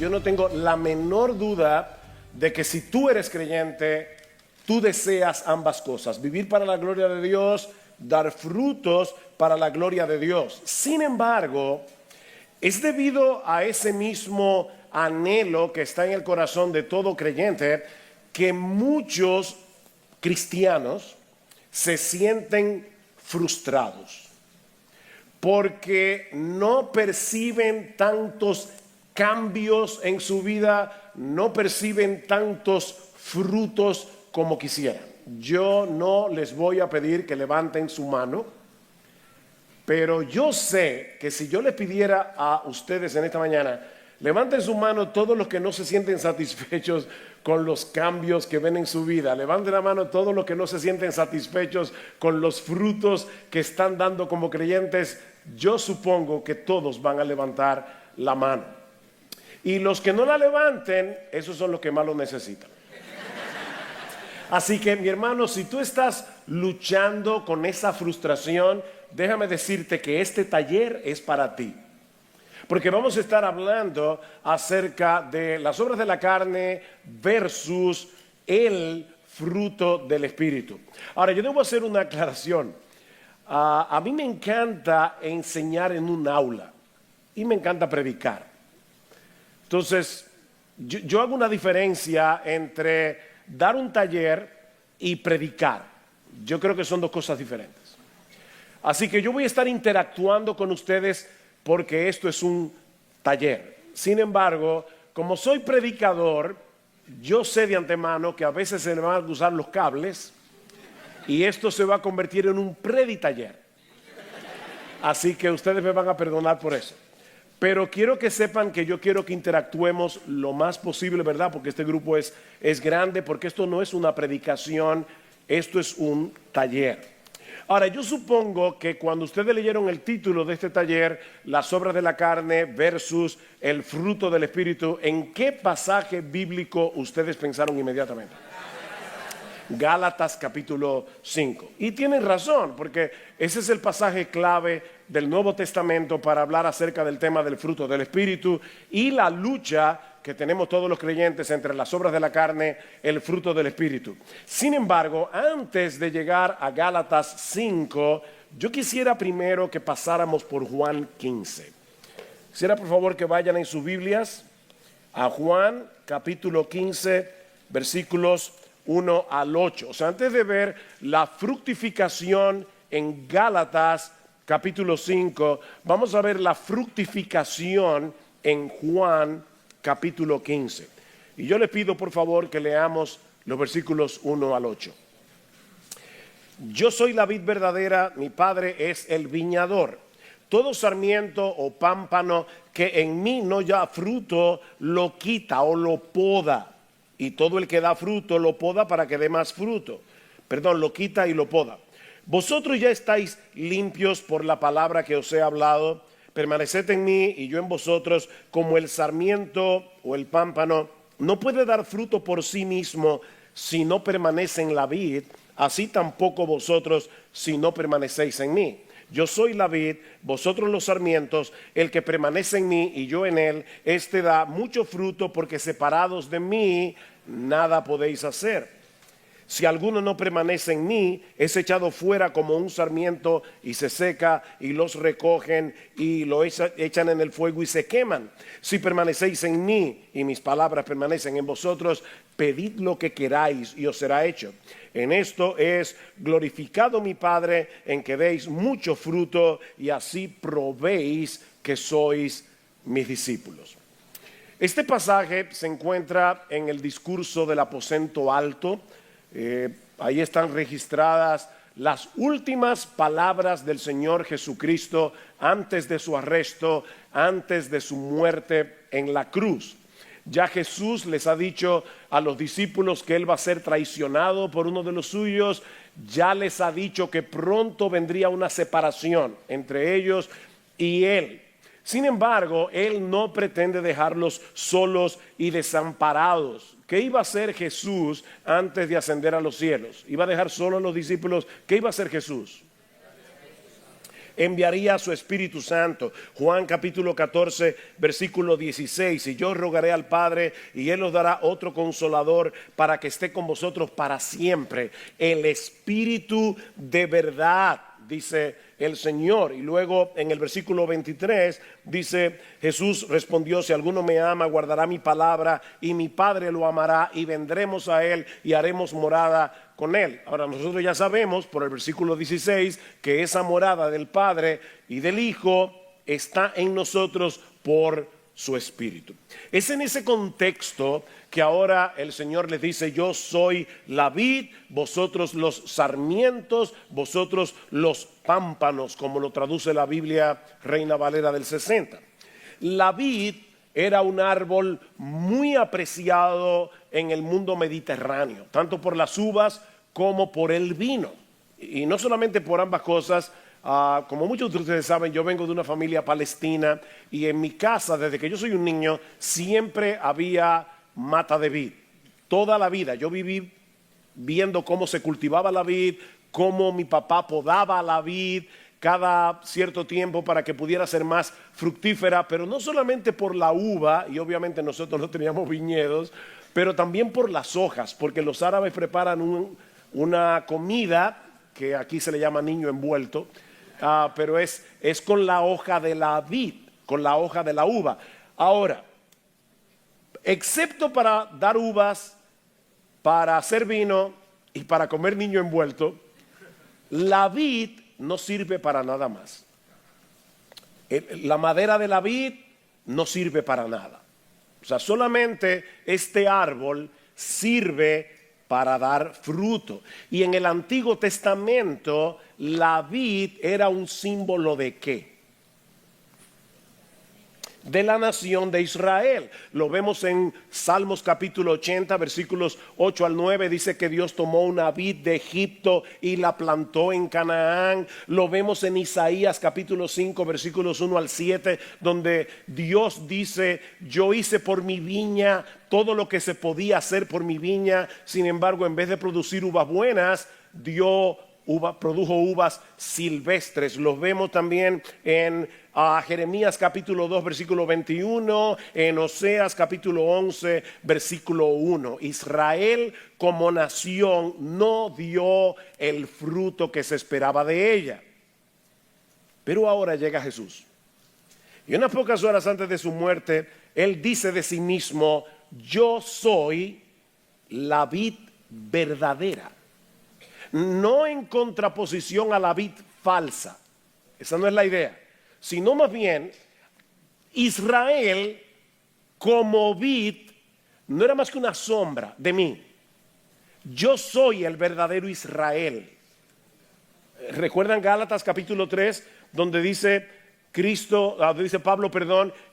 yo no tengo la menor duda de que si tú eres creyente, tú deseas ambas cosas, vivir para la gloria de Dios, dar frutos para la gloria de Dios. Sin embargo, es debido a ese mismo anhelo que está en el corazón de todo creyente que muchos cristianos se sienten frustrados porque no perciben tantos cambios en su vida, no perciben tantos frutos como quisieran. Yo no les voy a pedir que levanten su mano, pero yo sé que si yo les pidiera a ustedes en esta mañana, levanten su mano todos los que no se sienten satisfechos con los cambios que ven en su vida. Levanten la mano todos los que no se sienten satisfechos con los frutos que están dando como creyentes. Yo supongo que todos van a levantar la mano. Y los que no la levanten, esos son los que más lo necesitan. Así que, mi hermano, si tú estás luchando con esa frustración, déjame decirte que este taller es para ti. Porque vamos a estar hablando acerca de las obras de la carne versus el fruto del Espíritu. Ahora, yo debo hacer una aclaración. A mí me encanta enseñar en un aula y me encanta predicar. Entonces, yo hago una diferencia entre dar un taller y predicar. Yo creo que son dos cosas diferentes. Así que yo voy a estar interactuando con ustedes porque esto es un taller. Sin embargo, como soy predicador, yo sé de antemano que a veces se me van a cruzar los cables y esto se va a convertir en un preditaller. Así que ustedes me van a perdonar por eso. Pero quiero que sepan que yo quiero que interactuemos lo más posible, ¿verdad? Porque este grupo es grande, porque esto no es una predicación, esto es un taller. Ahora, yo supongo que cuando ustedes leyeron el título de este taller, las obras de la carne versus el fruto del Espíritu, ¿en qué pasaje bíblico ustedes pensaron inmediatamente? Gálatas capítulo 5. Y tienen razón, porque ese es el pasaje clave del Nuevo Testamento para hablar acerca del tema del fruto del Espíritu y la lucha que tenemos todos los creyentes entre las obras de la carne, el fruto del Espíritu. Sin embargo, antes de llegar a Gálatas 5, yo quisiera primero que pasáramos por Juan 15. Quisiera por favor que vayan en sus Biblias a Juan capítulo 15, versículos 1 al 8. O sea, antes de ver la fructificación en Gálatas capítulo 5, vamos a ver la fructificación en Juan capítulo 15. Y yo le pido por favor que leamos los versículos 1 al 8. Yo soy la vid verdadera, mi Padre es el viñador. Todo sarmiento o pámpano que en mí no da fruto, lo quita o lo poda. Y todo el que da fruto lo poda para que dé más fruto. Perdón, lo quita y lo poda. Vosotros ya estáis limpios por la palabra que os he hablado. Permaneced en mí y yo en vosotros, como el sarmiento o el pámpano no puede dar fruto por sí mismo si no permanece en la vid, así tampoco vosotros si no permanecéis en mí. Yo soy la vid, vosotros los sarmientos, el que permanece en mí y yo en él, este da mucho fruto, porque separados de mí nada podéis hacer. Si alguno no permanece en mí, es echado fuera como un sarmiento y se seca, y los recogen y lo echan en el fuego y se queman. Si permanecéis en mí y mis palabras permanecen en vosotros, pedid lo que queráis y os será hecho. En esto es glorificado mi Padre, en que deis mucho fruto y así probéis que sois mis discípulos. Este pasaje se encuentra en el discurso del aposento alto. Ahí están registradas las últimas palabras del Señor Jesucristo antes de su arresto, antes de su muerte en la cruz. Ya Jesús les ha dicho a los discípulos que Él va a ser traicionado por uno de los suyos. Ya les ha dicho que pronto vendría una separación entre ellos y Él. Sin embargo, Él no pretende dejarlos solos y desamparados. ¿Qué iba a hacer Jesús antes de ascender a los cielos? ¿Iba a dejar solo a los discípulos? ¿Qué iba a hacer Jesús? enviaría a su Espíritu Santo. Juan capítulo 14, versículo 16. Y yo rogaré al Padre y Él os dará otro consolador para que esté con vosotros para siempre. El Espíritu de verdad, dice el Señor. Y luego en el versículo 23 dice, Jesús respondió, si alguno me ama, guardará mi palabra y mi Padre lo amará y vendremos a Él y haremos morada con Él. Ahora nosotros ya sabemos por el versículo 16 que esa morada del Padre y del Hijo está en nosotros por su Espíritu. Es en ese contexto que ahora el Señor les dice, yo soy la vid, vosotros los sarmientos, vosotros los pámpanos, como lo traduce la Biblia Reina Valera del 60. La vid era un árbol muy apreciado en el mundo mediterráneo, tanto por las uvas como por el vino. Y no solamente por ambas cosas. Como muchos de ustedes saben, yo vengo de una familia palestina y en mi casa, desde que yo soy un niño, siempre había mata de vid. Toda la vida yo viví viendo cómo se cultivaba la vid, cómo mi papá podaba la vid cada cierto tiempo para que pudiera ser más fructífera, pero no solamente por la uva, y obviamente nosotros no teníamos viñedos, pero también por las hojas, porque los árabes preparan una comida que aquí se le llama niño envuelto, pero es con la hoja de la vid, con la hoja de la uva. Ahora, excepto para dar uvas, para hacer vino y para comer niño envuelto, la vid no sirve para nada más. La madera de la vid no sirve para nada. O sea, solamente este árbol sirve para dar fruto. Y en el Antiguo Testamento, la vid era un símbolo ¿de qué? De la nación de Israel. Lo vemos en Salmos capítulo 80, versículos 8 al 9, dice que Dios tomó una vid de Egipto y la plantó en Canaán. Lo vemos en Isaías capítulo 5, versículos 1 al 7, donde Dios dice, yo hice por mi viña todo lo que se podía hacer por mi viña, sin embargo, en vez de producir uvas buenas, produjo uvas silvestres. Los vemos también en Jeremías capítulo 2 versículo 21, en Oseas capítulo 11 versículo 1. Israel como nación no dio el fruto que se esperaba de ella. Pero ahora llega Jesús. Y unas pocas horas antes de su muerte, Él dice de sí mismo, yo soy la vid verdadera. No en contraposición a la vid falsa. Esa no es la idea. Sino más bien, Israel como vid no era más que una sombra de mí. Yo soy el verdadero Israel. ¿Recuerdan Gálatas capítulo 3, donde dice Pablo,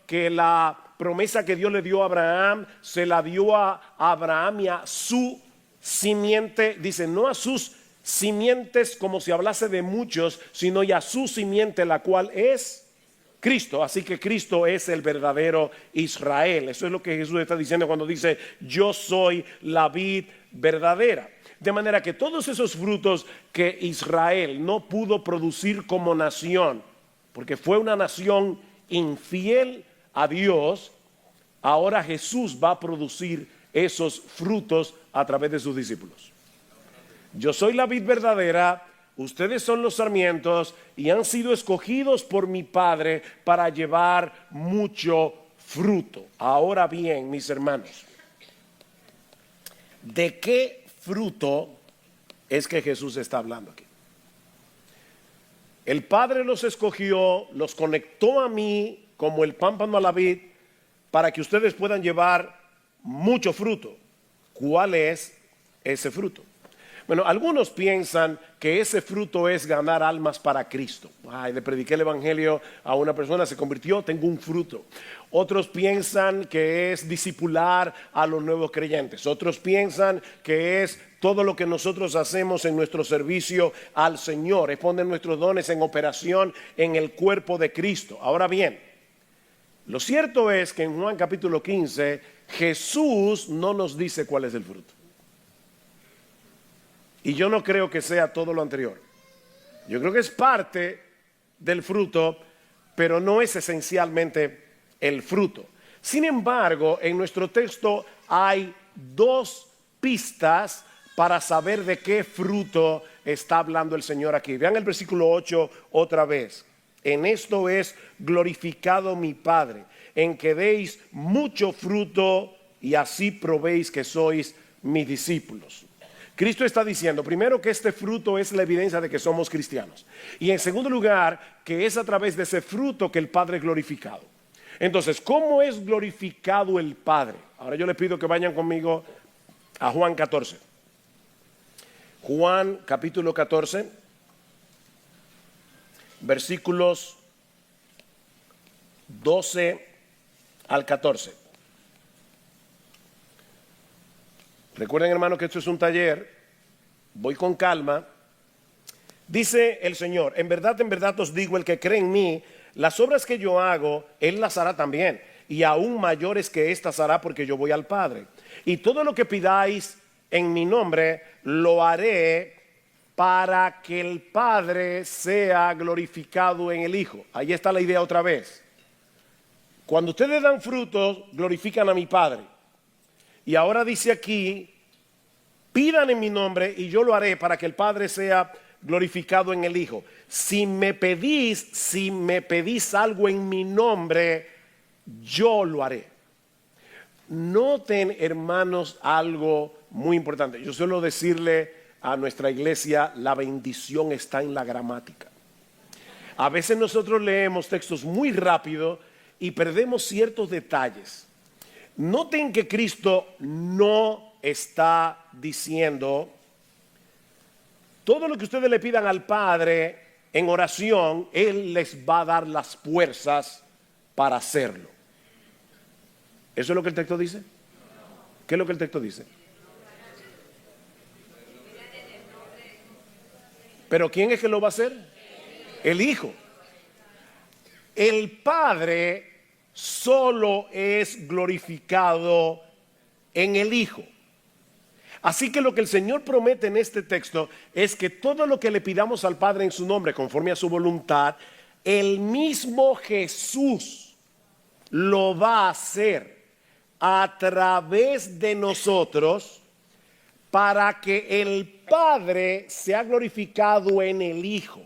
que la promesa que Dios le dio a Abraham, se la dio a Abraham y a su simiente, dice, no a sus simientes como si hablase de muchos, sino y a su simiente, la cual es Cristo. Así que Cristo es el verdadero Israel. Eso es lo que Jesús está diciendo cuando dice, yo soy la vid verdadera. De manera que todos esos frutos que Israel no pudo producir como nación, porque fue una nación infiel a Dios, ahora Jesús va a producir esos frutos a través de sus discípulos. Yo soy la vid verdadera, ustedes son los sarmientos y han sido escogidos por mi Padre para llevar mucho fruto. Ahora bien, mis hermanos, ¿de qué fruto es que Jesús está hablando aquí? El Padre los escogió, los conectó a mí como el pámpano a la vid para que ustedes puedan llevar mucho fruto. ¿Cuál es ese fruto? Bueno, algunos piensan que ese fruto es ganar almas para Cristo. Le prediqué el evangelio a una persona, se convirtió, tengo un fruto. Otros piensan que es discipular a los nuevos creyentes. Otros piensan que es todo lo que nosotros hacemos en nuestro servicio al Señor, es poner nuestros dones en operación en el cuerpo de Cristo. Ahora bien, lo cierto es que en Juan capítulo 15, Jesús no nos dice cuál es el fruto. Y yo no creo que sea todo lo anterior. Yo creo que es parte del fruto, pero no es esencialmente el fruto. Sin embargo, en nuestro texto hay dos pistas para saber de qué fruto está hablando el Señor aquí. Vean el versículo 8 otra vez. En esto es glorificado mi Padre, en que deis mucho fruto y así probéis que sois mis discípulos. Cristo está diciendo, primero, que este fruto es la evidencia de que somos cristianos. Y en segundo lugar, que es a través de ese fruto que el Padre es glorificado. Entonces, ¿cómo es glorificado el Padre? Ahora yo les pido que vayan conmigo a Juan 14. Juan capítulo 14, versículos 12 al 14. Recuerden, hermanos, que esto es un taller. Voy con calma. Dice el Señor, en verdad os digo, el que cree en mí, las obras que yo hago, él las hará también, y aún mayores que estas hará, porque yo voy al Padre. Y todo lo que pidáis en mi nombre, lo haré para que el Padre sea glorificado en el Hijo. Ahí está la idea otra vez. Cuando ustedes dan frutos, glorifican a mi Padre. Y ahora dice aquí, pidan en mi nombre y yo lo haré para que el Padre sea glorificado en el Hijo. Si me pedís algo en mi nombre, yo lo haré. Noten, hermanos, algo muy importante. Yo suelo decirle a nuestra iglesia, la bendición está en la gramática. A veces nosotros leemos textos muy rápido y perdemos ciertos detalles. Noten que Cristo no está diciendo, todo lo que ustedes le pidan al Padre en oración, Él les va a dar las fuerzas para hacerlo. ¿Eso es lo que el texto dice? ¿Qué es lo que el texto dice? ¿Pero quién es que lo va a hacer? El Hijo. El Padre solo es glorificado en el Hijo. Así que lo que el Señor promete en este texto es que todo lo que le pidamos al Padre en su nombre, conforme a su voluntad, el mismo Jesús lo va a hacer a través de nosotros, para que el Padre sea glorificado en el Hijo.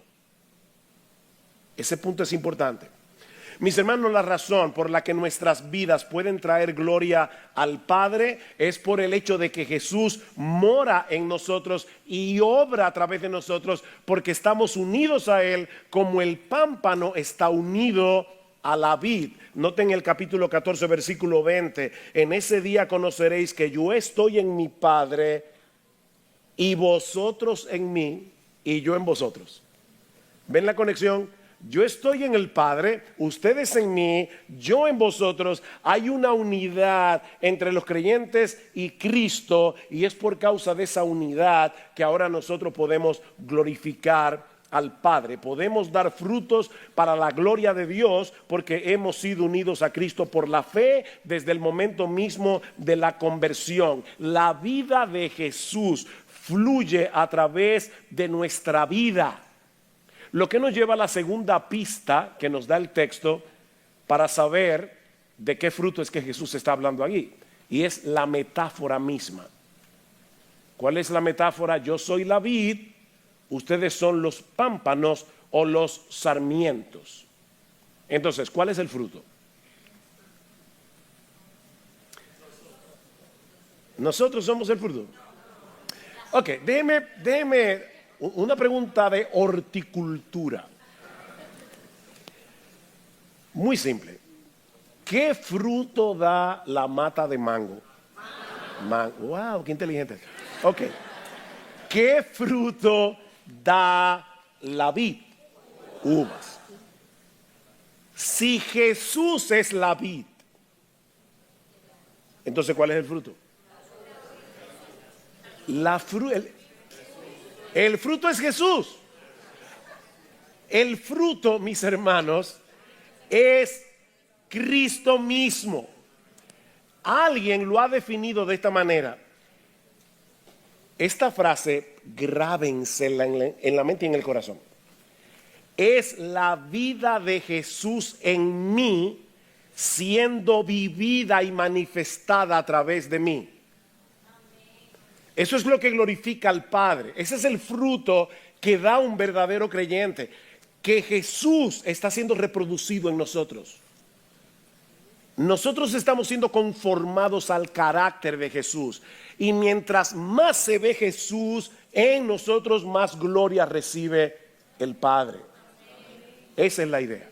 Ese punto es importante. Mis hermanos, la razón por la que nuestras vidas pueden traer gloria al Padre es por el hecho de que Jesús mora en nosotros y obra a través de nosotros, porque estamos unidos a Él como el pámpano está unido a la vid. Noten el capítulo 14, versículo 20. En ese día conoceréis que yo estoy en mi Padre y vosotros en mí y yo en vosotros. ¿Ven la conexión? Yo estoy en el Padre, ustedes en mí, yo en vosotros. Hay una unidad entre los creyentes y Cristo, y es por causa de esa unidad que ahora nosotros podemos glorificar al Padre. Podemos dar frutos para la gloria de Dios porque hemos sido unidos a Cristo por la fe desde el momento mismo de la conversión. La vida de Jesús fluye a través de nuestra vida. Lo que nos lleva a la segunda pista que nos da el texto para saber de qué fruto es que Jesús está hablando aquí. Y es la metáfora misma. ¿Cuál es la metáfora? Yo soy la vid, ustedes son los pámpanos o los sarmientos. Entonces, ¿cuál es el fruto? Nosotros somos el fruto. Ok, déjeme una pregunta de horticultura. Muy simple. ¿Qué fruto da la mata de mango? Mango. Wow, qué inteligente. Ok. ¿Qué fruto da la vid? Uvas. Si Jesús es la vid, entonces ¿cuál es el fruto? El fruto es Jesús. El fruto, mis hermanos, es Cristo mismo. Alguien lo ha definido de esta manera. Esta frase, grábensela en la mente y en el corazón. es la vida de Jesús en mí siendo vivida y manifestada a través de mí. Eso es lo que glorifica al Padre. Ese es el fruto que da un verdadero creyente, que Jesús está siendo reproducido en nosotros. Nosotros estamos siendo conformados al carácter de Jesús, y mientras más se ve Jesús en nosotros, más gloria recibe el Padre. Esa es la idea.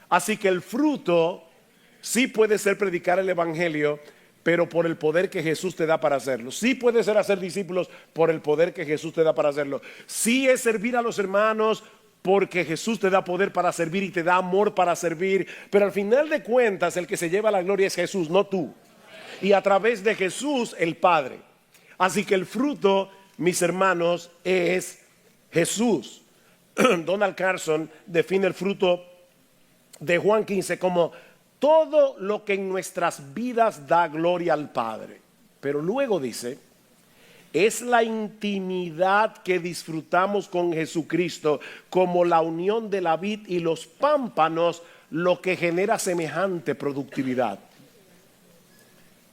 Así que el fruto sí puede ser predicar el evangelio, pero por el poder que Jesús te da para hacerlo. Sí puede ser hacer discípulos por el poder que Jesús te da para hacerlo. Sí es servir a los hermanos porque Jesús te da poder para servir y te da amor para servir. Pero al final de cuentas, el que se lleva la gloria es Jesús, no tú. Y a través de Jesús, el Padre. Así que el fruto, mis hermanos, es Jesús. Donald Carson define el fruto de Juan 15 como todo lo que en nuestras vidas da gloria al Padre. Pero luego dice, es la intimidad que disfrutamos con Jesucristo, como la unión de la vid y los pámpanos, lo que genera semejante productividad.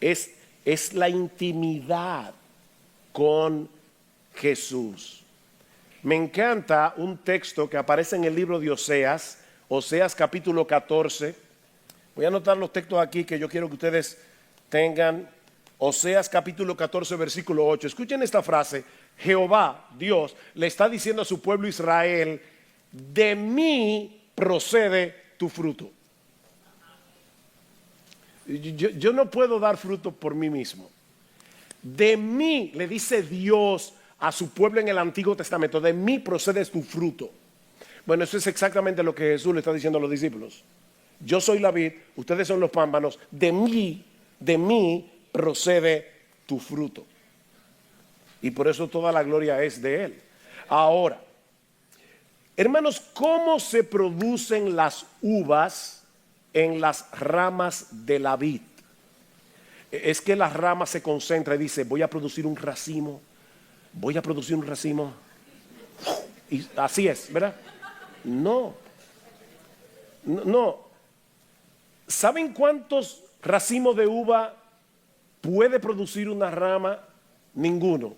Es la intimidad con Jesús. Me encanta un texto que aparece en el libro de Oseas, Oseas capítulo 14. Voy a anotar los textos aquí que yo quiero que ustedes tengan. Oseas capítulo 14 versículo 8. Escuchen esta frase. Jehová, Dios, le está diciendo a su pueblo Israel: de mí procede tu fruto. Yo no puedo dar fruto por mí mismo. De mí, le dice Dios a su pueblo en el Antiguo Testamento, de mí procede tu fruto. Bueno, eso es exactamente lo que Jesús le está diciendo a los discípulos. Yo soy la vid, ustedes son los pámpanos, de mí procede tu fruto. Y por eso toda la gloria es de Él. Ahora, hermanos, ¿cómo se producen las uvas en las ramas de la vid? Es que la rama se concentra y dice, voy a producir un racimo, y así es, ¿verdad? No. ¿Saben cuántos racimos de uva puede producir una rama? Ninguno.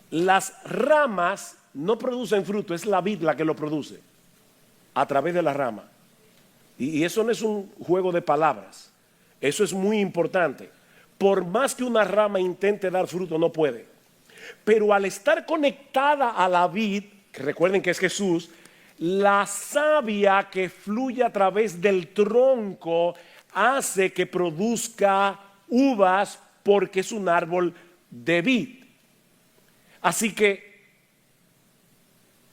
Las ramas no producen fruto, es la vid la que lo produce a través de la rama. Y eso no es un juego de palabras, eso es muy importante. Por más que una rama intente dar fruto, no puede. Pero al estar conectada a la vid, que recuerden que es Jesús, la savia que fluye a través del tronco hace que produzca uvas porque es un árbol de vid. Así que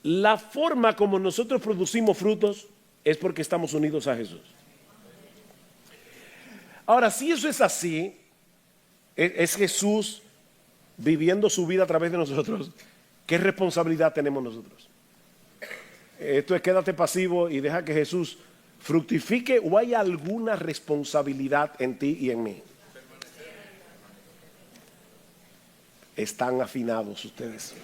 la forma como nosotros producimos frutos es porque estamos unidos a Jesús. Ahora, si eso es así, es Jesús viviendo su vida a través de nosotros, ¿qué responsabilidad tenemos nosotros? Esto es quédate pasivo y deja que Jesús fructifique, o hay alguna responsabilidad en ti y en mí. Están afinados ustedes.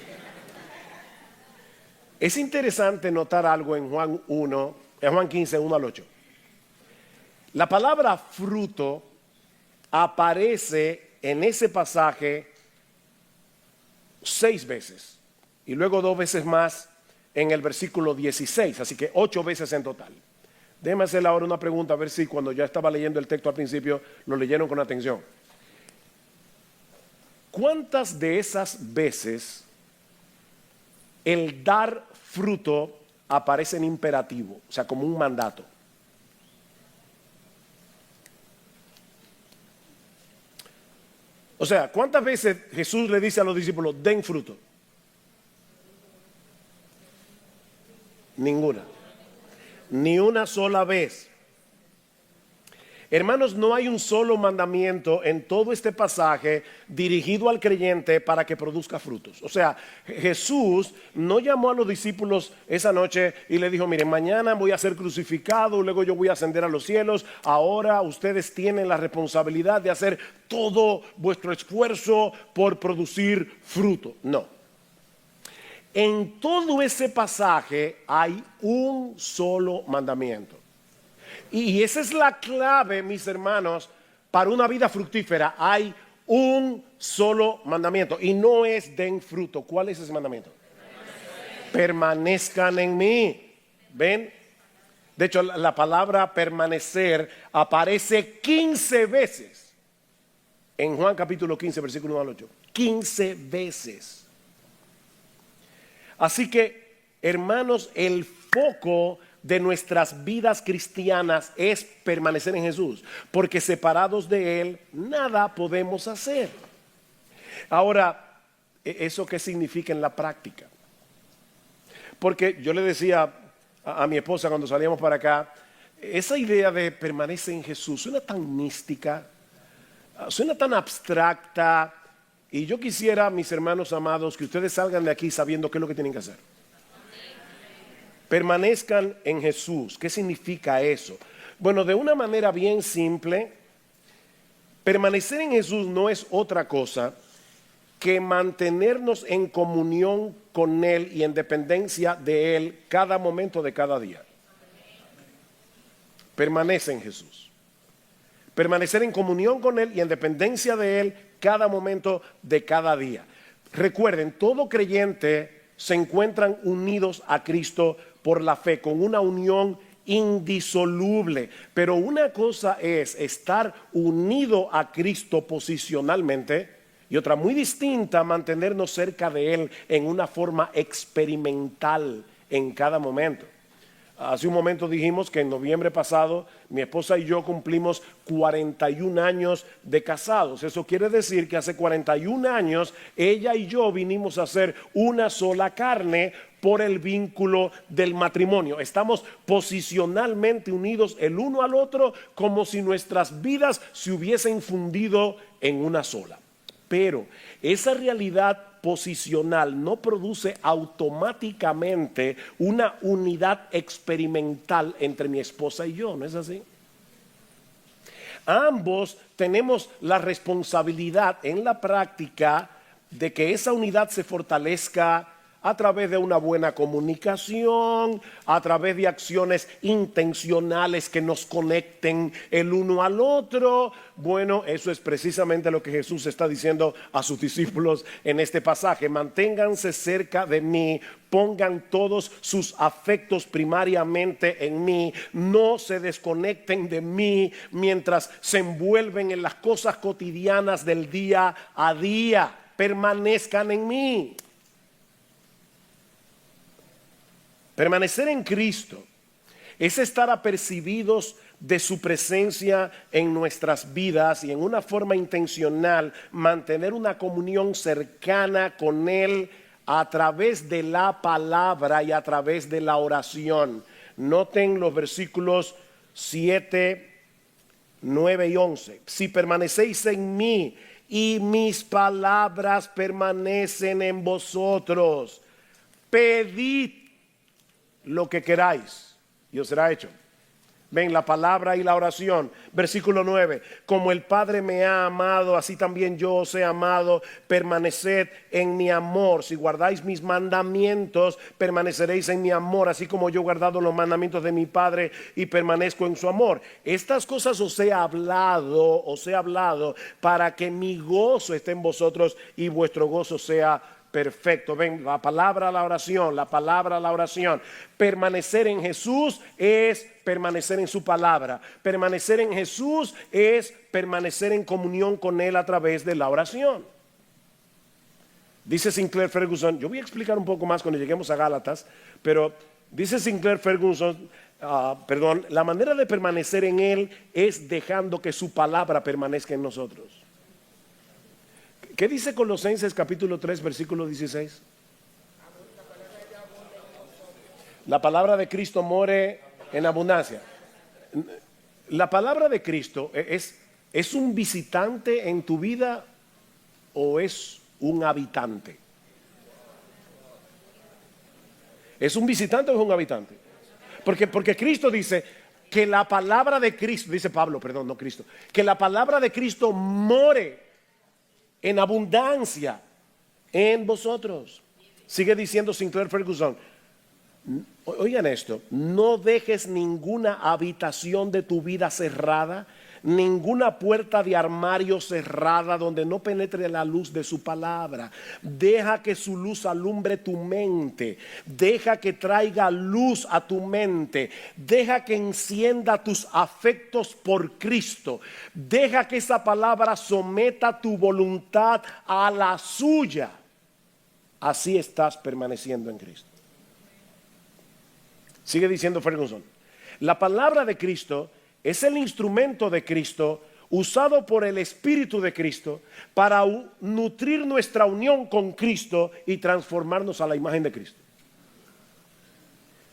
Es interesante notar algo en Juan 15, 1 al 8. La palabra fruto aparece en ese pasaje 6 veces y luego 2 veces más en el versículo 16, así que 8 veces en total. Déjeme hacerle ahora una pregunta, a ver si cuando ya estaba leyendo el texto al principio lo leyeron con atención. ¿Cuántas de esas veces el dar fruto aparece en imperativo, o sea, como un mandato? O sea, ¿cuántas veces Jesús le dice a los discípulos, den fruto? Ninguna. Ni una sola vez. Hermanos, no hay un solo mandamiento en todo este pasaje dirigido al creyente para que produzca frutos. O sea, Jesús no llamó a los discípulos esa noche y le dijo, miren, mañana voy a ser crucificado, luego yo voy a ascender a los cielos, ahora ustedes tienen la responsabilidad de hacer todo vuestro esfuerzo por producir fruto. No. En todo ese pasaje hay un solo mandamiento. Y esa es la clave, mis hermanos, para una vida fructífera. Hay un solo mandamiento y no es den fruto. ¿Cuál es ese mandamiento? Permanezcan en mí. ¿Ven? De hecho, la palabra permanecer aparece 15 veces en Juan capítulo 15, versículo 1 al 8. 15 veces. Así que, hermanos, el foco de nuestras vidas cristianas es permanecer en Jesús, porque separados de Él nada podemos hacer. Ahora, ¿eso qué significa en la práctica? Porque yo le decía a mi esposa cuando salíamos para acá, esa idea de permanecer en Jesús suena tan mística, suena tan abstracta, y yo quisiera, mis hermanos amados, que ustedes salgan de aquí sabiendo qué es lo que tienen que hacer. Permanezcan en Jesús. ¿Qué significa eso? Bueno, de una manera bien simple, permanecer en Jesús no es otra cosa que mantenernos en comunión con Él y en dependencia de Él cada momento de cada día. Permanece en Jesús. Permanecer en comunión con Él y en dependencia de Él cada momento de cada día. Recuerden, todo creyente se encuentran unidos a Cristo por la fe, con una unión indisoluble. Pero una cosa es estar unido a Cristo posicionalmente y otra muy distinta, mantenernos cerca de Él en una forma experimental en cada momento. Hace un momento dijimos que en noviembre pasado mi esposa y yo cumplimos 41 años de casados. Eso quiere decir que hace 41 años ella y yo vinimos a ser una sola carne por el vínculo del matrimonio. Estamos posicionalmente unidos el uno al otro como si nuestras vidas se hubiesen fundido en una sola. Pero esa realidad posicional no produce automáticamente una unidad experimental entre mi esposa y yo, ¿no es así? Ambos tenemos la responsabilidad en la práctica de que esa unidad se fortalezca a través de una buena comunicación, a través de acciones intencionales que nos conecten el uno al otro. Bueno, eso es precisamente lo que Jesús está diciendo a sus discípulos en este pasaje. Manténganse cerca de mí, pongan todos sus afectos primariamente en mí, no se desconecten de mí mientras se envuelven en las cosas cotidianas del día a día. Permanezcan en mí. Permanecer en Cristo es estar apercibidos de su presencia en nuestras vidas y en una forma intencional mantener una comunión cercana con Él a través de la palabra y a través de la oración. Noten los versículos 7, 9 y 11. Si permanecéis en mí y mis palabras permanecen en vosotros, pedid lo que queráis y os será hecho. Ven, la palabra y la oración. Versículo 9. Como el Padre me ha amado, así también yo os he amado. Permaneced en mi amor. Si guardáis mis mandamientos, permaneceréis en mi amor, así como yo he guardado los mandamientos de mi Padre y permanezco en su amor. Estas cosas os he hablado para que mi gozo esté en vosotros y vuestro gozo sea perfecto. Ven, la palabra, la oración, la palabra, la oración. Permanecer en Jesús es permanecer en su palabra. Permanecer en Jesús es permanecer en comunión con Él a través de la oración. Dice Sinclair Ferguson, yo voy a explicar un poco más cuando lleguemos a Gálatas, pero dice Sinclair Ferguson, la manera de permanecer en Él es dejando que su palabra permanezca en nosotros. ¿Qué dice Colosenses capítulo 3, versículo 16? La palabra de Cristo more en abundancia. La palabra de Cristo ¿es un visitante en tu vida o es un habitante? ¿Es un visitante o es un habitante? Porque Cristo dice que la palabra de Cristo, dice Pablo, perdón, no Cristo, que la palabra de Cristo more en abundancia en vosotros. Sigue diciendo Sinclair Ferguson, oigan esto, no dejes ninguna habitación de tu vida cerrada, ninguna puerta de armario cerrada donde no penetre la luz de su palabra. Deja que su luz alumbre tu mente. Deja que traiga luz a tu mente. Deja que encienda tus afectos por Cristo. Deja que esa palabra someta tu voluntad a la suya. Así estás permaneciendo en Cristo. Sigue diciendo Ferguson, la palabra de Cristo es el instrumento de Cristo usado por el Espíritu de Cristo para nutrir nuestra unión con Cristo y transformarnos a la imagen de Cristo.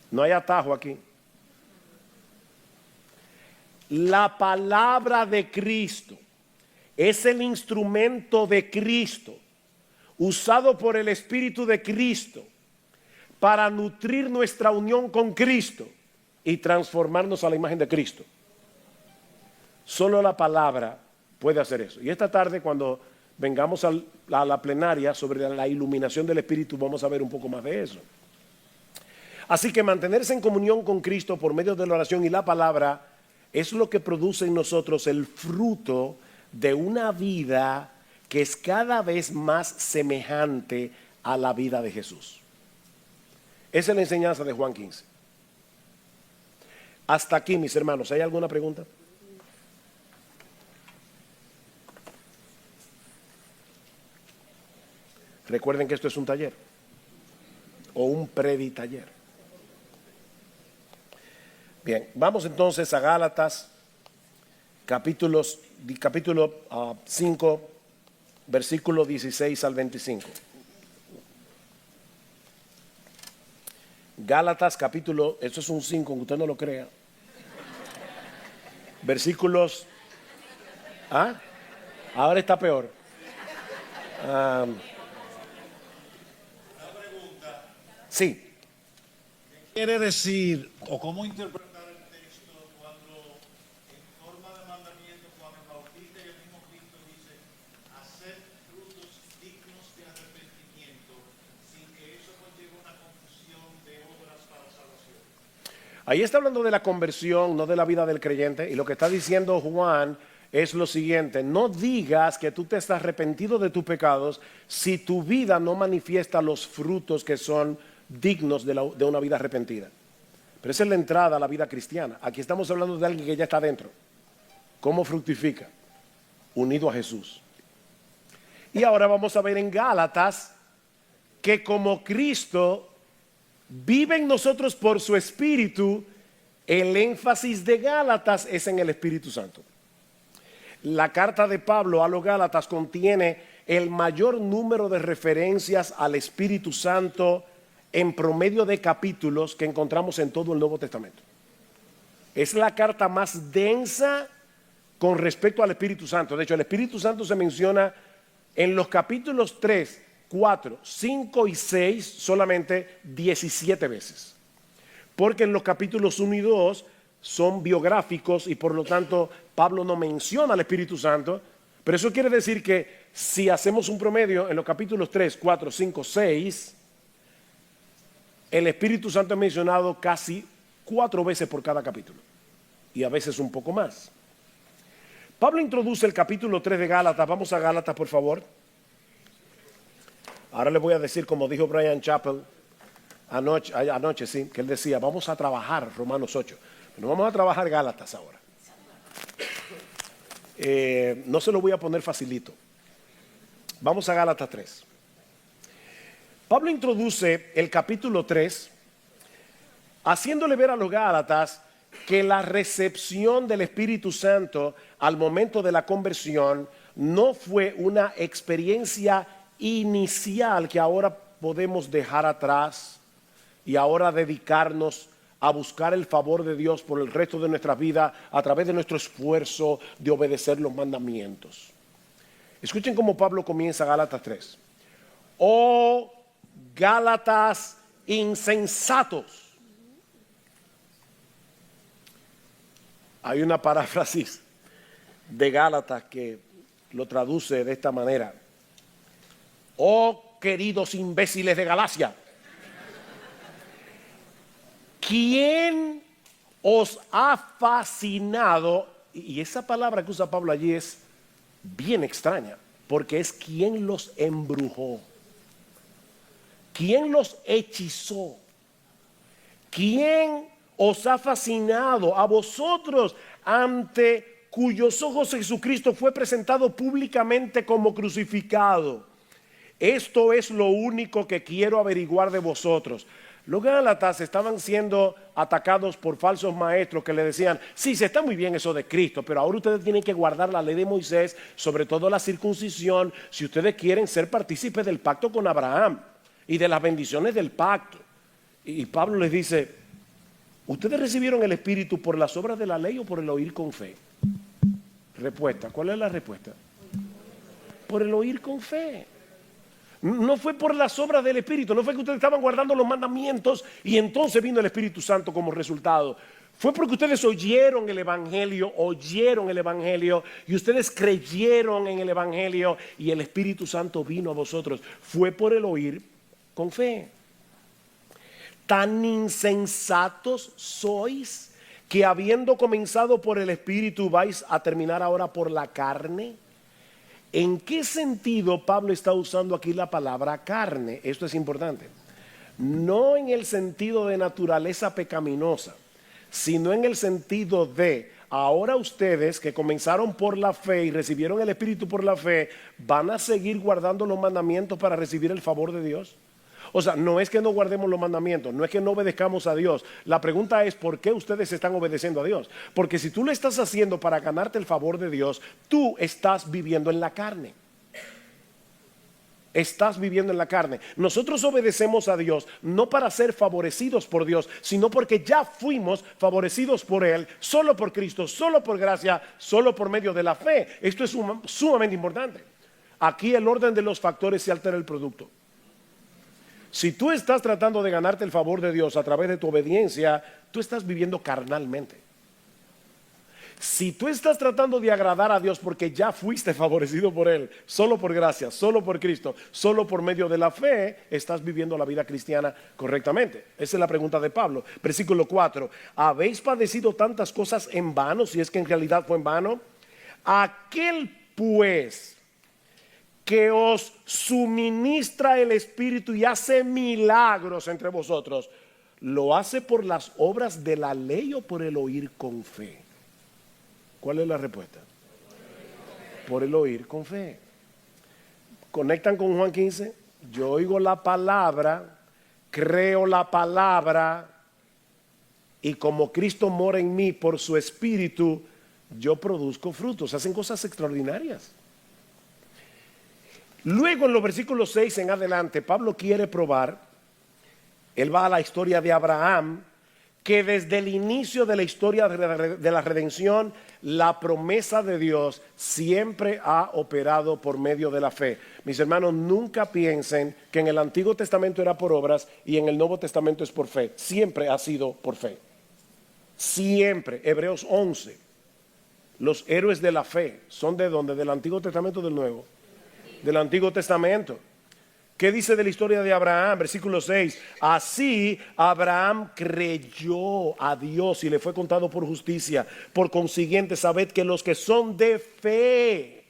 No hay atajo aquí. La palabra de Cristo es el instrumento de Cristo usado por el Espíritu de Cristo para nutrir nuestra unión con Cristo y transformarnos a la imagen de Cristo. Solo la palabra puede hacer eso. Y esta tarde, cuando vengamos a la plenaria sobre la iluminación del Espíritu, vamos a ver un poco más de eso. Así que mantenerse en comunión con Cristo por medio de la oración y la palabra es lo que produce en nosotros el fruto de una vida que es cada vez más semejante a la vida de Jesús. Esa es la enseñanza de Juan 15. Hasta aquí, mis hermanos, ¿hay alguna pregunta? Recuerden que esto es un taller o un preditaller. Bien, vamos entonces a Gálatas, capítulo 5, versículo 16 al 25. Gálatas capítulo, eso es un 5, aunque usted no lo crea. Versículos, ahora está peor. Sí. ¿Qué quiere decir o cómo interpretar el texto cuando en forma de mandamiento Juan el Bautista y el mismo Cristo dice hacer frutos dignos de arrepentimiento sin que eso conlleve una confusión de obras para salvación? Ahí está hablando de la conversión, no de la vida del creyente, y lo que está diciendo Juan es lo siguiente: no digas que tú te estás arrepentido de tus pecados si tu vida no manifiesta los frutos que son dignos de una vida arrepentida. Pero esa es la entrada a la vida cristiana. Aquí estamos hablando de alguien que ya está dentro. ¿Cómo fructifica? Unido a Jesús. Y ahora vamos a ver en Gálatas que como Cristo vive en nosotros por su Espíritu, el énfasis de Gálatas es en el Espíritu Santo. La carta de Pablo a los Gálatas contiene el mayor número de referencias al Espíritu Santo en promedio de capítulos que encontramos en todo el Nuevo Testamento. Es la carta más densa con respecto al Espíritu Santo. De hecho, el Espíritu Santo se menciona en los capítulos 3, 4, 5 y 6 solamente 17 veces. Porque en los capítulos 1 y 2 son biográficos y por lo tanto Pablo no menciona al Espíritu Santo. Pero eso quiere decir que si hacemos un promedio en los capítulos 3, 4, 5, 6, el Espíritu Santo es mencionado casi 4 veces por cada capítulo y a veces un poco más. Pablo introduce el capítulo 3 de Gálatas. Vamos a Gálatas, por favor. Ahora les voy a decir, como dijo Brian Chappell anoche, sí, que él decía, vamos a trabajar Romanos 8. No vamos a trabajar Gálatas ahora. No se lo voy a poner facilito. Vamos a Gálatas 3. Pablo introduce el capítulo 3 haciéndole ver a los Gálatas que la recepción del Espíritu Santo al momento de la conversión no fue una experiencia inicial que ahora podemos dejar atrás y ahora dedicarnos a buscar el favor de Dios por el resto de nuestra vida a través de nuestro esfuerzo de obedecer los mandamientos. Escuchen cómo Pablo comienza Gálatas 3. Oh Gálatas insensatos. Hay una paráfrasis de Gálatas que lo traduce de esta manera. Oh queridos imbéciles de Galacia. ¿Quién os ha fascinado? Y esa palabra que usa Pablo allí es bien extraña, porque es quien los embrujó, quien los hechizó, quién os ha fascinado a vosotros, ante cuyos ojos Jesucristo fue presentado públicamente como crucificado. Esto es lo único que quiero averiguar de vosotros. Los gálatas estaban siendo atacados por falsos maestros que le decían: sí, se está muy bien eso de Cristo, pero ahora ustedes tienen que guardar la ley de Moisés, sobre todo la circuncisión, si ustedes quieren ser partícipes del pacto con Abraham y de las bendiciones del pacto. Y Pablo les dice: ¿ustedes recibieron el Espíritu por las obras de la ley o por el oír con fe? Respuesta, ¿cuál es la respuesta? Por el oír con fe. No fue por las obras del Espíritu, no fue que ustedes estaban guardando los mandamientos y entonces vino el Espíritu Santo como resultado. Fue porque ustedes oyeron el Evangelio y ustedes creyeron en el Evangelio y el Espíritu Santo vino a vosotros. Fue por el oír con fe. Tan insensatos sois que habiendo comenzado por el Espíritu vais a terminar ahora por la carne. ¿En qué sentido Pablo está usando aquí la palabra carne? Esto es importante. No en el sentido de naturaleza pecaminosa, sino en el sentido de: ahora ustedes que comenzaron por la fe y recibieron el Espíritu por la fe, ¿van a seguir guardando los mandamientos para recibir el favor de Dios? O sea, no es que no guardemos los mandamientos, no es que no obedezcamos a Dios. La pregunta es: ¿por qué ustedes están obedeciendo a Dios? Porque si tú lo estás haciendo para ganarte el favor de Dios, tú estás viviendo en la carne. Estás viviendo en la carne. Nosotros obedecemos a Dios no para ser favorecidos por Dios, sino porque ya fuimos favorecidos por Él, solo por Cristo, solo por gracia, solo por medio de la fe. Esto es sumamente importante. Aquí el orden de los factores se altera el producto. Si tú estás tratando de ganarte el favor de Dios a través de tu obediencia, tú estás viviendo carnalmente. Si tú estás tratando de agradar a Dios porque ya fuiste favorecido por Él, solo por gracia, solo por Cristo, solo por medio de la fe, estás viviendo la vida cristiana correctamente. Esa es la pregunta de Pablo. Versículo 4. ¿Habéis padecido tantas cosas en vano, si es que en realidad fue en vano? Aquel pues que os suministra el Espíritu y hace milagros entre vosotros, ¿lo hace por las obras de la ley o por el oír con fe? ¿Cuál es la respuesta? Por el oír con fe. Conectan con Juan 15. Yo oigo la palabra, creo la palabra, y como Cristo mora en mí por su Espíritu, yo produzco frutos. Hacen cosas extraordinarias. Luego en los versículos 6 en adelante, Pablo quiere probar, él va a la historia de Abraham, que desde el inicio de la historia de la redención, la promesa de Dios siempre ha operado por medio de la fe. Mis hermanos, nunca piensen que en el Antiguo Testamento era por obras y en el Nuevo Testamento es por fe. Siempre ha sido por fe. Siempre. Hebreos 11. Los héroes de la fe son de ¿dónde? ¿Del Antiguo Testamento o del Nuevo? Del Antiguo Testamento. ¿Qué dice de la historia de Abraham? Versículo 6. Así Abraham creyó a Dios y le fue contado por justicia. Por consiguiente, sabed que los que son de fe,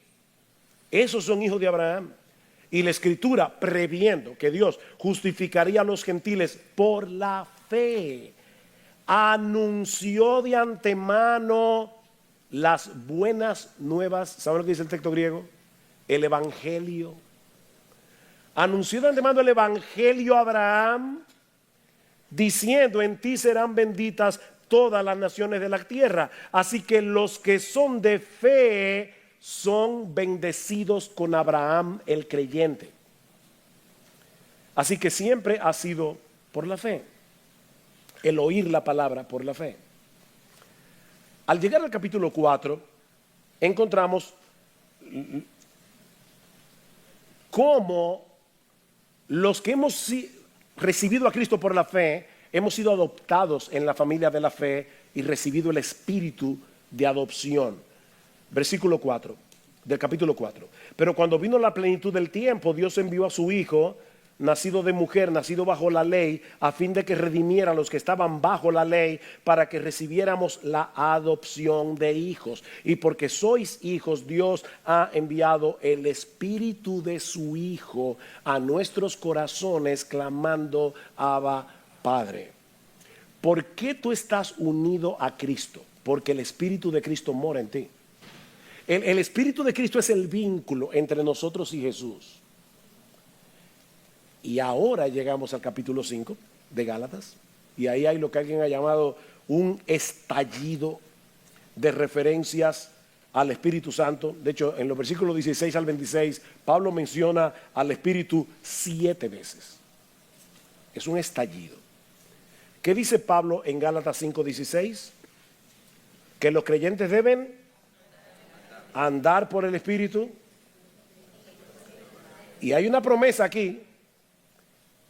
esos son hijos de Abraham. Y la Escritura, previendo que Dios justificaría a los gentiles por la fe, anunció de antemano las buenas nuevas. ¿Saben lo que dice el texto griego? El Evangelio. Anunció de antemano el Evangelio a Abraham, diciendo: en ti serán benditas todas las naciones de la tierra. Así que los que son de fe son bendecidos con Abraham el creyente. Así que siempre ha sido por la fe, el oír la palabra por la fe. Al llegar al capítulo 4, encontramos cómo los que hemos recibido a Cristo por la fe, hemos sido adoptados en la familia de la fe y recibido el espíritu de adopción. Versículo 4. del capítulo 4. Pero cuando vino la plenitud del tiempo, Dios envió a su Hijo, nacido de mujer, nacido bajo la ley, a fin de que redimiera a los que estaban bajo la ley, para que recibiéramos la adopción de hijos. Y porque sois hijos, Dios ha enviado el Espíritu de su Hijo a nuestros corazones, clamando: Abba, Padre. ¿Por qué tú estás unido a Cristo? Porque el Espíritu de Cristo mora en ti. El Espíritu de Cristo es el vínculo entre nosotros y Jesús. Y ahora llegamos al capítulo 5 de Gálatas, y ahí hay lo que alguien ha llamado un estallido de referencias al Espíritu Santo. De hecho, en los versículos 16 al 26, Pablo menciona al Espíritu 7 veces. Es un estallido. ¿Qué dice Pablo en Gálatas 5:16? Que los creyentes deben andar por el Espíritu. Y hay una promesa aquí: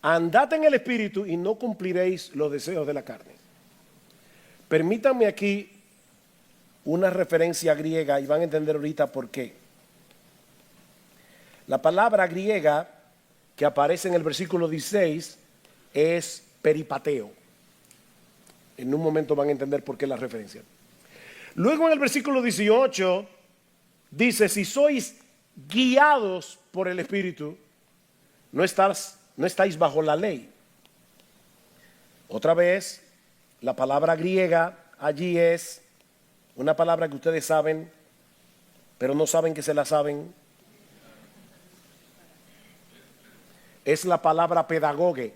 andad en el Espíritu y no cumpliréis los deseos de la carne. Permítanme aquí una referencia griega y van a entender ahorita por qué. La palabra griega que aparece en el versículo 16 es peripateo. En un momento van a entender por qué la referencia. Luego en el versículo 18 dice: si sois guiados por el Espíritu, no estáis bajo la ley. Otra vez, la palabra griega allí es una palabra que ustedes saben, pero no saben que se la saben. Es la palabra pedagogue,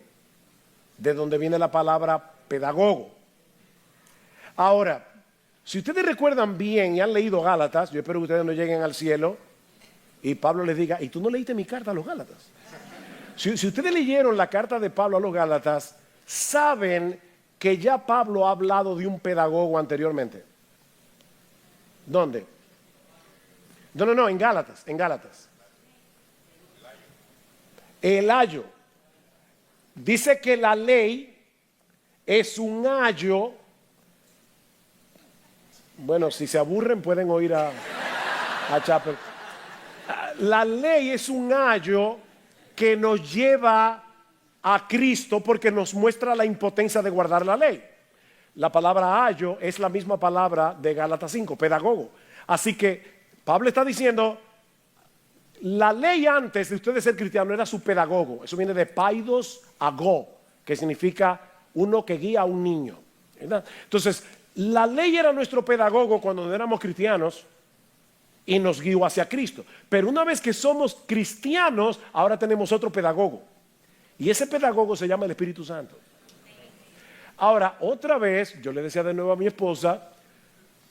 de donde viene la palabra pedagogo. Ahora, si ustedes recuerdan bien y han leído Gálatas, yo espero que ustedes no lleguen al cielo y Pablo les diga: ¿y tú no leíste mi carta a los Gálatas? Si ustedes leyeron la carta de Pablo a los Gálatas, saben que ya Pablo ha hablado de un pedagogo anteriormente. ¿Dónde? No, en Gálatas, El ayo. Dice que la ley es un ayo. Bueno, si se aburren pueden oír a Chapel. La ley es un ayo que nos lleva a Cristo porque nos muestra la impotencia de guardar la ley. La palabra ayo es la misma palabra de Gálatas 5, pedagogo. Así que Pablo está diciendo: la ley antes de ustedes ser cristianos era su pedagogo. Eso viene de paidos ago, que significa uno que guía a un niño, ¿verdad? Entonces, la ley era nuestro pedagogo cuando no éramos cristianos y nos guió hacia Cristo. Pero una vez que somos cristianos, ahora tenemos otro pedagogo. Y ese pedagogo se llama el Espíritu Santo. Ahora, otra vez, yo le decía de nuevo a mi esposa,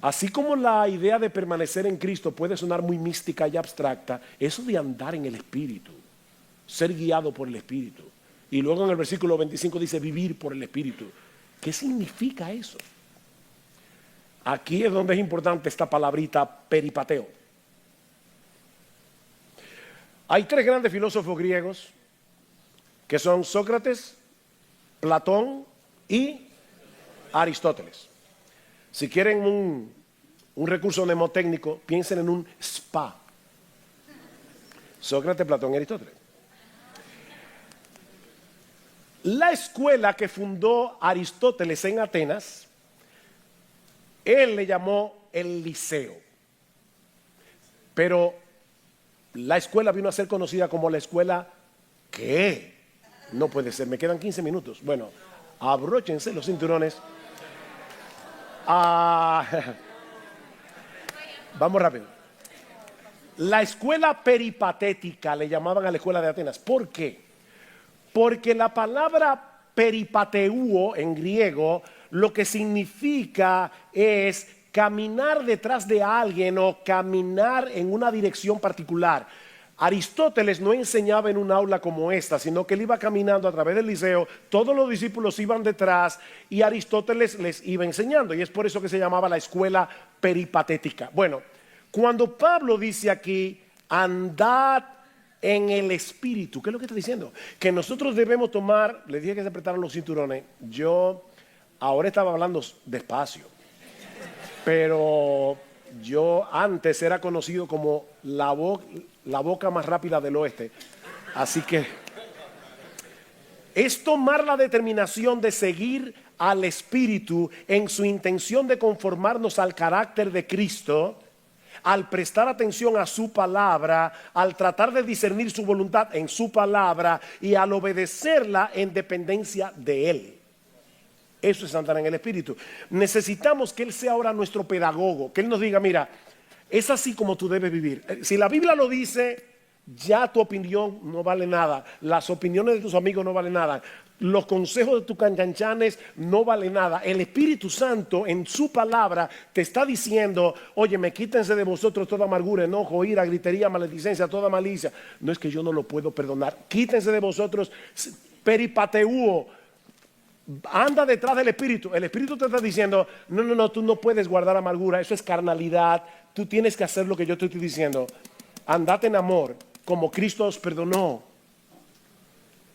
así como la idea de permanecer en Cristo puede sonar muy mística y abstracta, eso de andar en el Espíritu, ser guiado por el Espíritu. Y luego en el versículo 25 dice vivir por el Espíritu. ¿Qué significa eso? Aquí es donde es importante esta palabrita peripateo. Hay tres grandes filósofos griegos que son Sócrates, Platón y Aristóteles. Si quieren un recurso mnemotécnico, piensen en un spa. Sócrates, Platón y Aristóteles. La escuela que fundó Aristóteles en Atenas, él le llamó el Liceo. Pero la escuela vino a ser conocida como la escuela ¿qué? No puede ser, me quedan 15 minutos. Bueno, abróchense los cinturones. Vamos rápido. La escuela peripatética le llamaban a la escuela de Atenas. ¿Por qué? Porque la palabra peripateuo en griego lo que significa es caminar detrás de alguien o caminar en una dirección particular. Aristóteles no enseñaba en un aula como esta, sino que él iba caminando a través del liceo, todos los discípulos iban detrás y Aristóteles les iba enseñando, y es por eso que se llamaba la escuela peripatética. Bueno, cuando Pablo dice aquí, andad en el Espíritu, ¿qué es lo que está diciendo? Que nosotros debemos tomar, les dije que se apretaran los cinturones, yo ahora estaba hablando despacio, pero Yo antes era conocido como la boca más rápida del oeste. Así que es tomar la determinación de seguir al Espíritu en su intención de conformarnos al carácter de Cristo, al prestar atención a su palabra, al tratar de discernir su voluntad en su palabra y al obedecerla en dependencia de Él. Eso es andar en el Espíritu. Necesitamos que Él sea ahora nuestro pedagogo, que Él nos diga, mira, es así como tú debes vivir. Si la Biblia lo dice, ya tu opinión no vale nada. Las opiniones de tus amigos no valen nada. Los consejos de tus canyanchanes no valen nada. El Espíritu Santo en su palabra te está diciendo, óyeme, quítense de vosotros toda amargura, enojo, ira, gritería, maledicencia, toda malicia. No es que yo no lo puedo perdonar. Quítense de vosotros peripateuo. Anda detrás del Espíritu. El Espíritu te está diciendo, no, tú no puedes guardar amargura. Eso es carnalidad. Tú tienes que hacer lo que yo te estoy diciendo. Andate en amor, como Cristo os perdonó.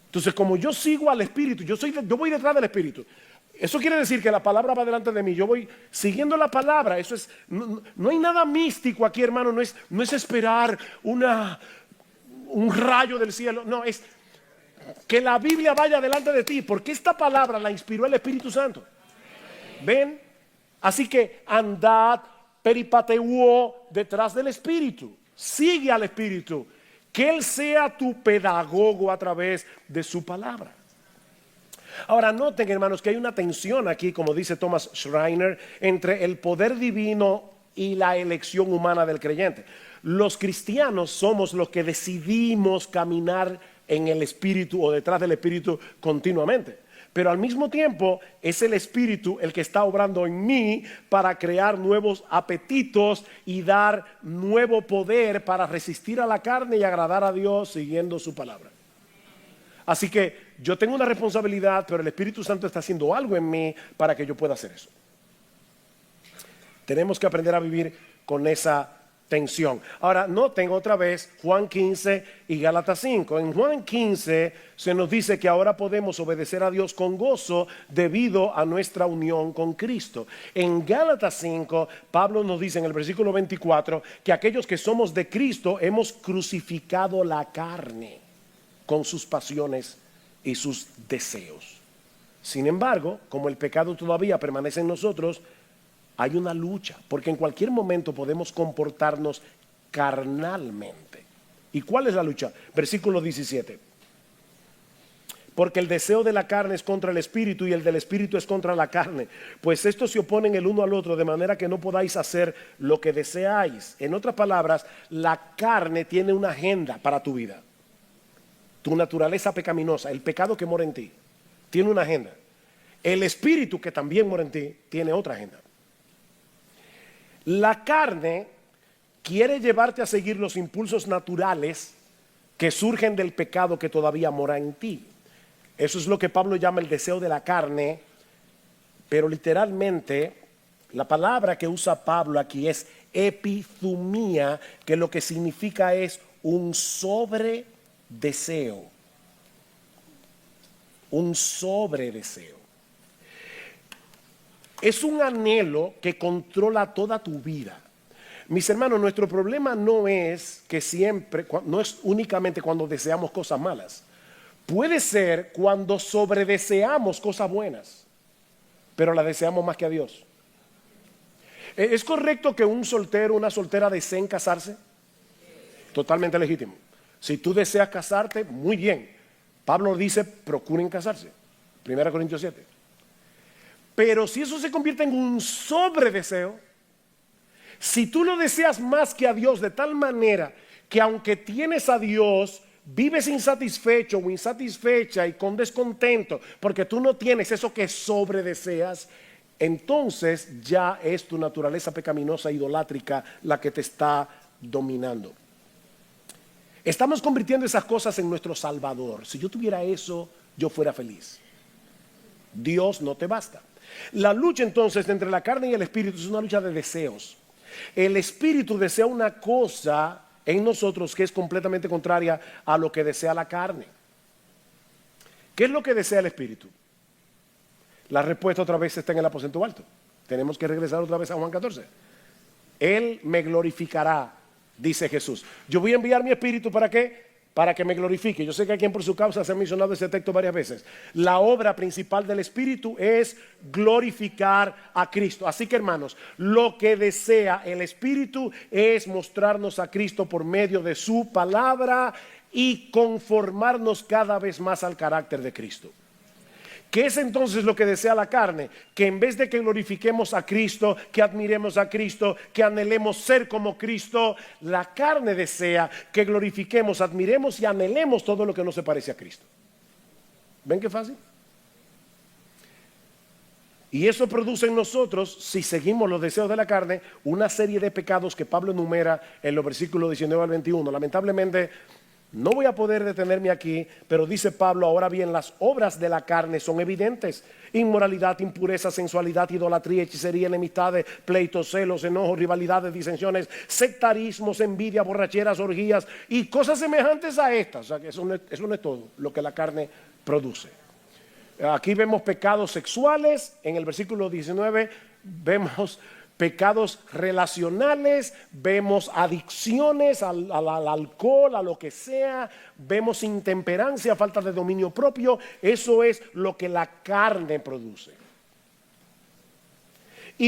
Entonces, como yo sigo al Espíritu, yo voy detrás del Espíritu. Eso quiere decir que la palabra va delante de mí. Yo voy siguiendo la palabra. Eso es, no hay nada místico aquí, hermano. No es esperar un rayo del cielo. No, es que la Biblia vaya delante de ti, porque esta palabra la inspiró el Espíritu Santo. ¿Ven? Así que andad peripateuo detrás del Espíritu. Sigue al Espíritu. Que Él sea tu pedagogo a través de su palabra. Ahora noten, hermanos, que hay una tensión aquí, como dice Thomas Schreiner, entre el poder divino y la elección humana del creyente. Los cristianos somos los que decidimos caminar en el Espíritu o detrás del Espíritu continuamente. Pero al mismo tiempo es el Espíritu el que está obrando en mí para crear nuevos apetitos y dar nuevo poder para resistir a la carne y agradar a Dios siguiendo su palabra. Así que yo tengo una responsabilidad, pero el Espíritu Santo está haciendo algo en mí para que yo pueda hacer eso. Tenemos que aprender a vivir con esa tensión. Ahora, noten otra vez Juan 15 y Gálatas 5. En Juan 15 se nos dice que ahora podemos obedecer a Dios con gozo debido a nuestra unión con Cristo. En Gálatas 5, Pablo nos dice en el versículo 24 que aquellos que somos de Cristo hemos crucificado la carne con sus pasiones y sus deseos. Sin embargo, como el pecado todavía permanece en nosotros, hay una lucha, porque en cualquier momento podemos comportarnos carnalmente. ¿Y cuál es la lucha? Versículo 17. Porque el deseo de la carne es contra el espíritu y el del espíritu es contra la carne. Pues estos se oponen el uno al otro de manera que no podáis hacer lo que deseáis. En otras palabras, la carne tiene una agenda para tu vida. Tu naturaleza pecaminosa, el pecado que mora en ti, tiene una agenda. El espíritu que también mora en ti tiene otra agenda. La carne quiere llevarte a seguir los impulsos naturales que surgen del pecado que todavía mora en ti. Eso es lo que Pablo llama el deseo de la carne, pero literalmente la palabra que usa Pablo aquí es epithumía, que lo que significa es un sobredeseo. Un sobredeseo. Es un anhelo que controla toda tu vida. Mis hermanos, nuestro problema no es que siempre, no es únicamente cuando deseamos cosas malas. Puede ser cuando sobredeseamos cosas buenas, pero las deseamos más que a Dios. ¿Es correcto que un soltero, una soltera deseen casarse? Totalmente legítimo. Si tú deseas casarte, muy bien. Pablo dice, procuren casarse. 1 Corintios 7. Pero si eso se convierte en un sobredeseo, si tú lo deseas más que a Dios de tal manera que aunque tienes a Dios, vives insatisfecho o insatisfecha y con descontento porque tú no tienes eso que sobredeseas, entonces ya es tu naturaleza pecaminosa, idolátrica, la que te está dominando. Estamos convirtiendo esas cosas en nuestro Salvador. Si yo tuviera eso, yo fuera feliz. Dios no te basta. La lucha entonces entre la carne y el espíritu es una lucha de deseos. El espíritu desea una cosa en nosotros que es completamente contraria a lo que desea la carne. ¿Qué es lo que desea el espíritu? La respuesta otra vez está en el aposento alto. Tenemos que regresar otra vez a Juan 14. Él me glorificará, dice Jesús. Yo voy a enviar mi espíritu, ¿para qué? Para que me glorifique. Yo sé que aquí en Por Su Causa se ha mencionado ese texto varias veces. La obra principal del espíritu es glorificar a Cristo. Así que, hermanos, lo que desea el espíritu es mostrarnos a Cristo por medio de su palabra y conformarnos cada vez más al carácter de Cristo. ¿Qué es entonces lo que desea la carne? Que en vez de que glorifiquemos a Cristo, que admiremos a Cristo, que anhelemos ser como Cristo, la carne desea que glorifiquemos, admiremos y anhelemos todo lo que no se parece a Cristo. ¿Ven qué fácil? Y eso produce en nosotros, si seguimos los deseos de la carne, una serie de pecados que Pablo enumera en los versículos 19 al 21. Lamentablemente, no voy a poder detenerme aquí, pero dice Pablo: ahora bien, las obras de la carne son evidentes: inmoralidad, impureza, sensualidad, idolatría, hechicería, enemistades, pleitos, celos, enojos, rivalidades, disensiones, sectarismos, envidia, borracheras, orgías y cosas semejantes a estas. O sea, que eso no es todo lo que la carne produce. Aquí vemos pecados sexuales, en el versículo 19 vemos pecados relacionales, vemos adicciones al alcohol, a lo que sea, vemos intemperancia, falta de dominio propio. Eso es lo que la carne produce.